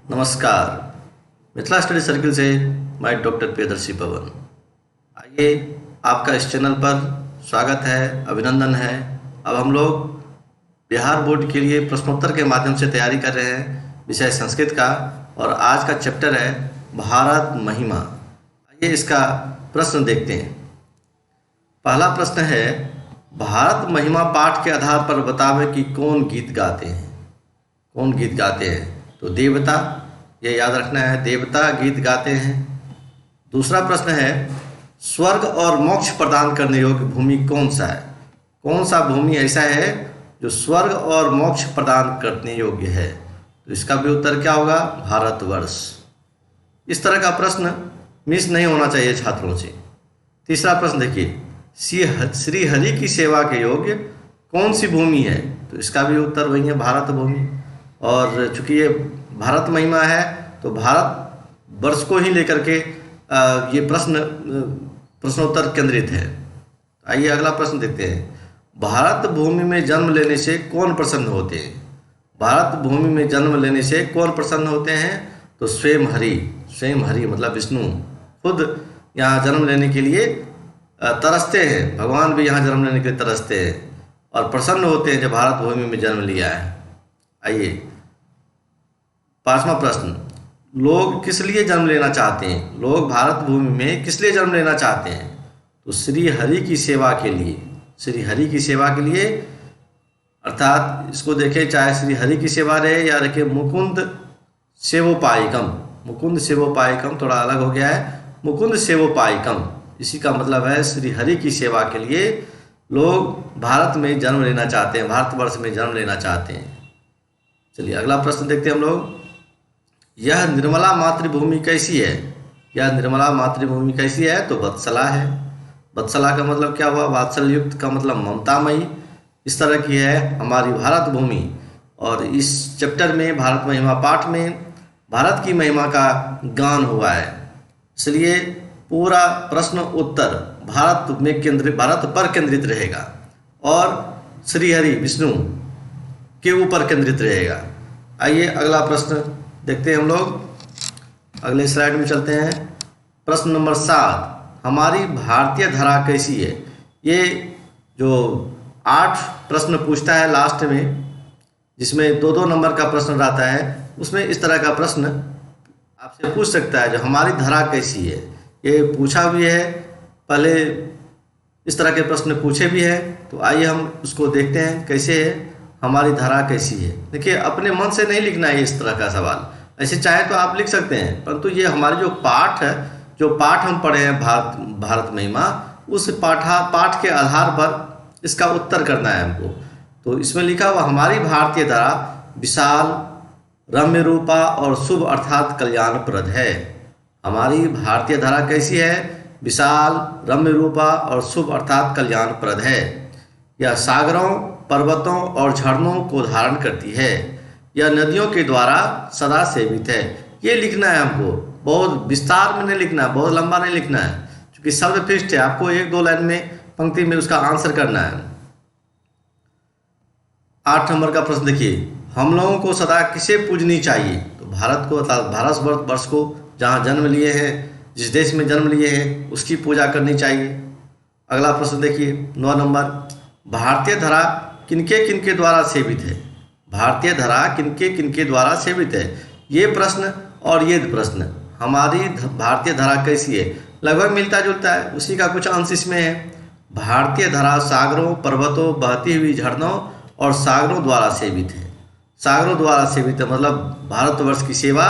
नमस्कार। Mithila study circle से मैं डॉक्टर प्रियदर्शी पवन। आइए, आपका इस चैनल पर स्वागत है, अभिनंदन है। अब हम लोग बिहार बोर्ड के लिए प्रश्नोत्तर के माध्यम से तैयारी कर रहे हैं, विषय संस्कृत का, और आज का चैप्टर है भारत महिमा। आइए इसका प्रश्न देखते हैं। पहला प्रश्न है, भारत महिमा पाठ के आधार पर बतावे कि कौन गीत गाते हैं। कौन गीत गाते हैं? तो देवता, ये याद रखना है, देवता गीत गाते हैं। दूसरा प्रश्न है, स्वर्ग और मोक्ष प्रदान करने योग्य भूमि कौन सा है? कौन सा भूमि ऐसा है जो स्वर्ग और मोक्ष प्रदान करने योग्य है? तो इसका भी उत्तर क्या होगा? भारतवर्ष। इस तरह का प्रश्न मिस नहीं होना चाहिए छात्रों से। तीसरा प्रश्न देखिए, श्री हरि की सेवा के योग्य कौन सी भूमि है? तो इसका भी उत्तर वही है, भारत भूमि। और चूंकि ये भारत महिमा है तो भारत वर्ष को ही लेकर के ये प्रश्नोत्तर केंद्रित है। आइए अगला प्रश्न देखते हैं। भारत भूमि में जन्म लेने से कौन प्रसन्न होते हैं? भारत भूमि में जन्म लेने से कौन प्रसन्न होते हैं? तो स्वयं हरि। स्वयं हरि मतलब विष्णु खुद यहाँ जन्म लेने के लिए तरसते हैं। भगवान भी यहाँ जन्म लेने के लिए तरसते हैं और प्रसन्न होते हैं जब भारत भूमि में जन्म लिया है। आइए पांचवा प्रश्न, लोग किस लिए जन्म लेना चाहते हैं? लोग भारत भूमि में किस लिए जन्म लेना चाहते हैं? तो श्री हरि की सेवा के लिए। श्री हरि की सेवा के लिए, अर्थात इसको देखें, चाहे श्री हरि की सेवा रहे या रखे मुकुंद सेवोपायिकम। मुकुंद सेवोपायिकम थोड़ा अलग हो गया है, मुकुंद सेवोपायिकम, इसी का मतलब है श्री हरि की सेवा के लिए लोग भारत में जन्म लेना चाहते हैं, भारतवर्ष में जन्म लेना चाहते हैं। चलिए अगला प्रश्न देखते हैं हम लोग। यह निर्मला मातृभूमि कैसी है? यह निर्मला मातृभूमि कैसी है? तो वत्सला है। वत्सला का मतलब क्या हुआ? वात्सल्य युक्त का मतलब ममतामयी। इस तरह की है हमारी भारत भूमि। और इस चैप्टर में, भारत महिमा पाठ में, भारत की महिमा का गान हुआ है। इसलिए पूरा प्रश्न उत्तर भारत पर केंद्रित रहेगा और श्रीहरि विष्णु के ऊपर केंद्रित रहेगा। आइए अगला प्रश्न देखते हैं हम लोग। अगले स्लाइड में चलते हैं। प्रश्न नंबर 7, हमारी भारतीय धरा कैसी है? ये जो 8 प्रश्न पूछता है लास्ट में, जिसमें 2-2 नंबर का प्रश्न रहता है, उसमें इस तरह का प्रश्न आपसे पूछ सकता है, जो हमारी धरा कैसी है। ये पूछा भी है, पहले इस तरह के प्रश्न पूछे भी है। तो आइए हम उसको देखते हैं, कैसे है हमारी धरा कैसी है। देखिए, अपने मन से नहीं लिखना है इस तरह का सवाल। ऐसे चाहे तो आप लिख सकते हैं, परंतु ये हमारे जो पाठ है, जो पाठ हम पढ़े हैं भारत महिमा, उस पाठ के आधार पर इसका उत्तर करना है हमको। तो इसमें लिखा हुआ, हमारी भारतीय धरा विशाल, रम्य रूपा और शुभ अर्थात कल्याणप्रद है। हमारी भारतीय धरा कैसी है? विशाल, रम्य रूपा और शुभ अर्थात कल्याणप्रद है। यह सागरों, पर्वतों और झरनों को धारण करती है। यह नदियों के द्वारा सदा सेवित है। ये लिखना है हमको, बहुत विस्तार में नहीं लिखना है, बहुत लंबा नहीं लिखना है, क्योंकि शब्द फिक्स्ड है। आपको 1-2 लाइन में, पंक्ति में उसका आंसर करना है। 8 नंबर का प्रश्न देखिए, हम लोगों को सदा किसे पूजनी चाहिए? तो भारत को, अर्थात भारतवर्ष को, जहाँ जन्म लिए हैं, जिस देश में जन्म लिए हैं, उसकी पूजा करनी चाहिए। अगला प्रश्न देखिए 9 नंबर, भारतीय धरा किनके किनके द्वारा सेवित है? भारतीय धरा किनके किनके द्वारा सेवित है? ये प्रश्न और ये प्रश्न, हमारी भारतीय धरा कैसी है, लगभग मिलता जुलता है, उसी का कुछ अंश इसमें है। भारतीय धरा सागरों, पर्वतों, बहती हुई झरनों और सागरों द्वारा सेवित है। सागरों द्वारा सेवित है मतलब भारतवर्ष की सेवा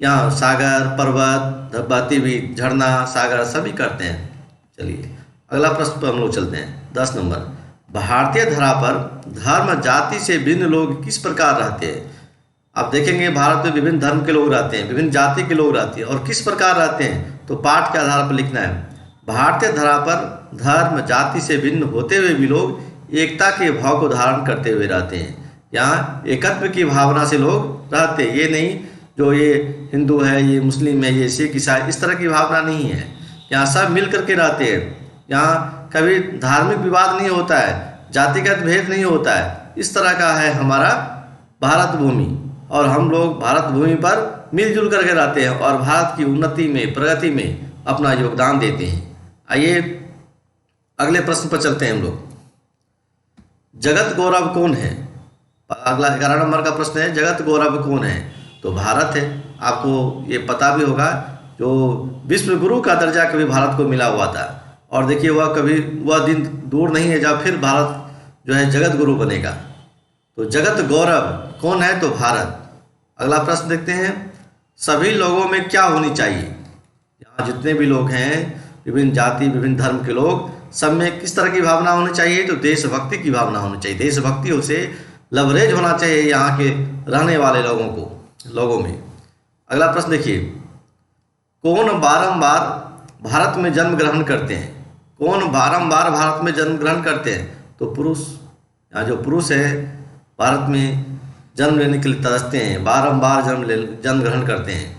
यहाँ सागर, पर्वत, बहती हुई झरना, सागर सभी करते हैं। चलिए अगला प्रश्न पर हम लोग चलते हैं। 10 नंबर, भारतीय धरा पर धर्म जाति से भिन्न लोग किस प्रकार रहते हैं? आप देखेंगे भारत में विभिन्न धर्म के लोग रहते हैं, विभिन्न जाति के लोग रहते हैं, और किस प्रकार रहते हैं? तो पाठ के आधार पर लिखना है। भारतीय धरा पर धर्म जाति से भिन्न होते हुए भी लोग एकता के भाव को धारण करते हुए रहते हैं। यहाँ एकत्व की भावना से लोग रहते हैं। ये नहीं जो ये हिंदू है, ये मुस्लिम है, ये सिख ईसाई, इस तरह की भावना नहीं है। यहाँ सब मिल करके रहते हैं। यहाँ कभी धार्मिक विवाद नहीं होता है, जातिगत भेद नहीं होता है। इस तरह का है हमारा भारत भूमि। और हम लोग भारत भूमि पर मिलजुल करके रहते हैं और भारत की उन्नति में, प्रगति में अपना योगदान देते हैं। आइए अगले प्रश्न पर चलते हैं हम लोग। जगत गौरव कौन है? अगला 11 नंबर का प्रश्न है, जगत गौरव कौन है? तो भारत है। आपको ये पता भी होगा, जो विश्व गुरु का दर्जा कभी भारत को मिला हुआ था, और देखिए वह दिन दूर नहीं है जब फिर भारत जो है जगत गुरु बनेगा। तो जगत गौरव कौन है? तो भारत। अगला प्रश्न देखते हैं, सभी लोगों में क्या होनी चाहिए? यहाँ जितने भी लोग हैं, विभिन्न जाति, विभिन्न धर्म के लोग, सब में किस तरह की भावना होनी चाहिए? तो देशभक्ति की भावना होनी चाहिए। देशभक्ति से लवरेज होना चाहिए यहाँ के रहने वाले लोगों में। अगला प्रश्न देखिए, कौन बारंबार भारत में जन्म ग्रहण करते हैं? कौन बारंबार भारत में जन्म ग्रहण करते हैं? तो पुरुष। यहाँ जो पुरुष है भारत में जन्म लेने के लिए तरसते हैं, बारंबार जन्म ग्रहण करते हैं।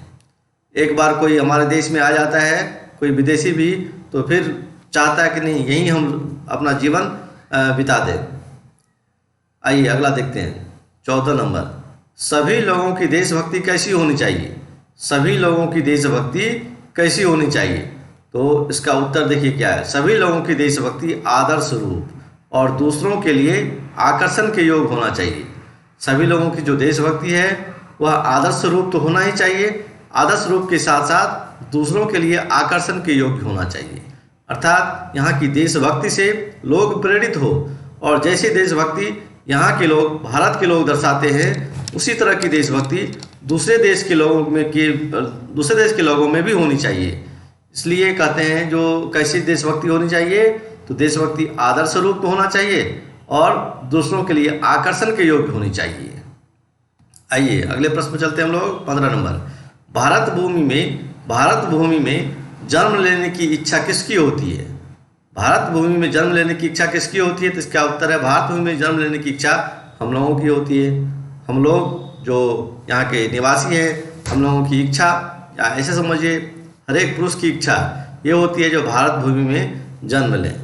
एक बार कोई हमारे देश में आ जाता है, कोई विदेशी भी, तो फिर चाहता है कि नहीं यहीं हम अपना जीवन बिता दें। आइए अगला देखते हैं, 14 नंबर, सभी लोगों की देशभक्ति कैसी होनी चाहिए? सभी लोगों की देशभक्ति कैसी होनी चाहिए? तो इसका उत्तर देखिए क्या है, सभी लोगों की देशभक्ति आदर्श रूप और दूसरों के लिए आकर्षण के योग होना चाहिए। सभी लोगों की जो देशभक्ति है वह आदर्श रूप तो होना ही चाहिए, आदर्श रूप के साथ साथ दूसरों के लिए आकर्षण के योग्य होना चाहिए। अर्थात यहाँ की देशभक्ति से लोग प्रेरित हो, और जैसे देशभक्ति यहाँ के लोग, भारत के लोग दर्शाते हैं, उसी तरह की देशभक्ति दूसरे देश के लोगों में भी होनी चाहिए। इसलिए कहते हैं जो कैसी देशभक्ति होनी चाहिए? तो देशभक्ति आदर्श रूप तो होना चाहिए और दूसरों के लिए आकर्षण के योग्य होनी चाहिए। आइए अगले प्रश्न में चलते हैं हम लोग, 15 नंबर, भारत भूमि में जन्म लेने की इच्छा किसकी होती है? भारत भूमि में जन्म लेने की इच्छा किसकी होती है? तो इसका उत्तर है, भारत भूमि में जन्म लेने की इच्छा हम लोगों की होती है। हम लोग जो यहाँ के निवासी हैं, हम लोगों की इच्छा, या ऐसे समझिए हर एक पुरुष की इच्छा ये होती है जो भारत भूमि में जन्म लें।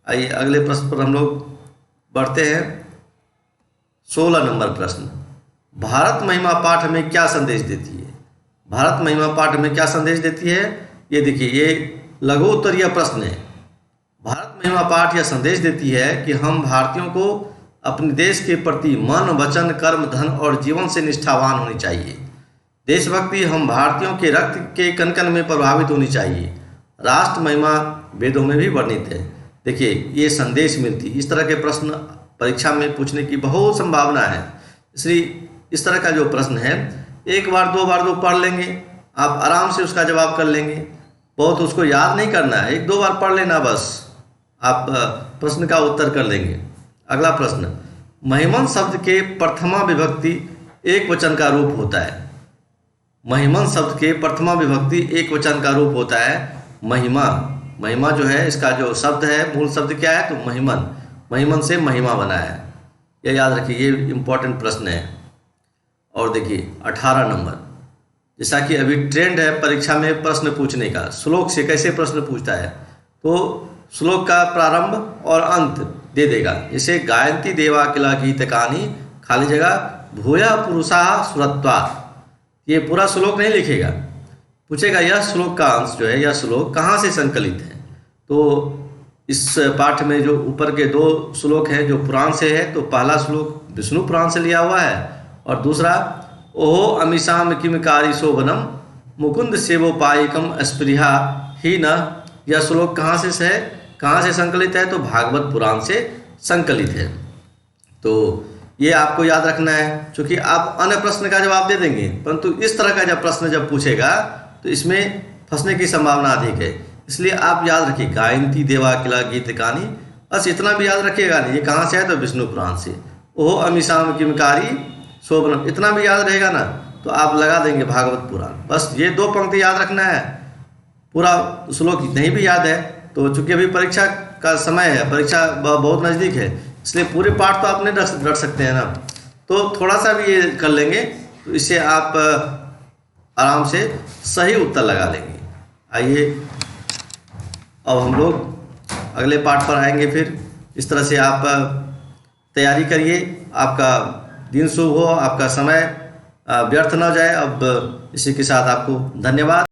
आइए अगले प्रश्न पर हम लोग बढ़ते हैं, 16 नंबर प्रश्न, भारत महिमा पाठ में क्या संदेश देती है? भारत महिमा पाठ में क्या संदेश देती है? ये देखिए, ये लघु उत्तरीय प्रश्न है। भारत महिमा पाठ यह संदेश देती है कि हम भारतीयों को अपने देश के प्रति मन, वचन, कर्म, धन और जीवन से निष्ठावान होनी चाहिए। देशभक्ति हम भारतीयों के रक्त के कण कण में प्रभावित होनी चाहिए। राष्ट्र महिमा वेदों में भी वर्णित है। देखिए ये संदेश मिलती, इस तरह के प्रश्न परीक्षा में पूछने की बहुत संभावना है। इसलिए इस तरह का जो प्रश्न है, एक बार दो बार तो पढ़ लेंगे, आप आराम से उसका जवाब कर लेंगे। बहुत उसको याद नहीं करना है, एक दो बार पढ़ लेना, बस आप प्रश्न का उत्तर कर लेंगे। अगला प्रश्न, महिमन शब्द के प्रथमा विभक्ति एक वचन का रूप होता है। महिमन शब्द के प्रथमा विभक्ति एक वचन का रूप होता है महिमा। महिमा जो है, इसका जो शब्द है, मूल शब्द क्या है? तो महिमन। महिमन से महिमा बना है, ये याद रखिए, ये इम्पोर्टेंट प्रश्न है। और देखिए 18 नंबर, जैसा कि अभी ट्रेंड है परीक्षा में प्रश्न पूछने का, श्लोक से कैसे प्रश्न पूछता है, तो श्लोक का प्रारंभ और अंत दे देगा। जैसे गायंती देवा किला गीत कहानी, खाली जगह भूया पुरुषा सुरत्वा, ये पूरा श्लोक नहीं लिखेगा, पूछेगा यह श्लोक का अंश जो है, यह श्लोक कहाँ से संकलित है। तो इस पाठ में जो ऊपर के 2 श्लोक हैं जो पुराण से है, तो पहला श्लोक विष्णु पुराण से लिया हुआ है, और दूसरा ओहो अमीशाम किमकारी शोभनम मुकुंद सेवोपायिकम स्पृहा ही न, यह श्लोक कहाँ से है, कहाँ से संकलित है? तो भागवत पुराण से संकलित है। तो ये आपको याद रखना है, क्योंकि आप अन्य प्रश्न का जवाब दे देंगे, परंतु इस तरह का जब प्रश्न जब पूछेगा तो इसमें फंसने की संभावना अधिक है। इसलिए आप याद रखिए, गायंती देवा किला गीत कहानी, बस इतना भी याद रखिएगा नहीं, ये कहाँ से है? तो विष्णु पुराण से। ओहो अमीशाम किमकारी शोभनम, इतना भी याद रहेगा ना, तो आप लगा देंगे भागवत पुराण। बस ये 2 पंक्ति याद रखना है, पूरा श्लोक नहीं भी याद है तो चूंकि अभी परीक्षा का समय है, परीक्षा बहुत नज़दीक है, इसलिए पूरे पाठ तो आप नहीं रट सकते हैं ना, तो थोड़ा सा भी ये कर लेंगे तो इससे आप आराम से सही उत्तर लगा लेंगे। आइए अब हम लोग अगले पाठ पर आएंगे। फिर इस तरह से आप तैयारी करिए, आपका दिन शुभ हो, आपका समय व्यर्थ न जाए। अब इसी के साथ आपको धन्यवाद।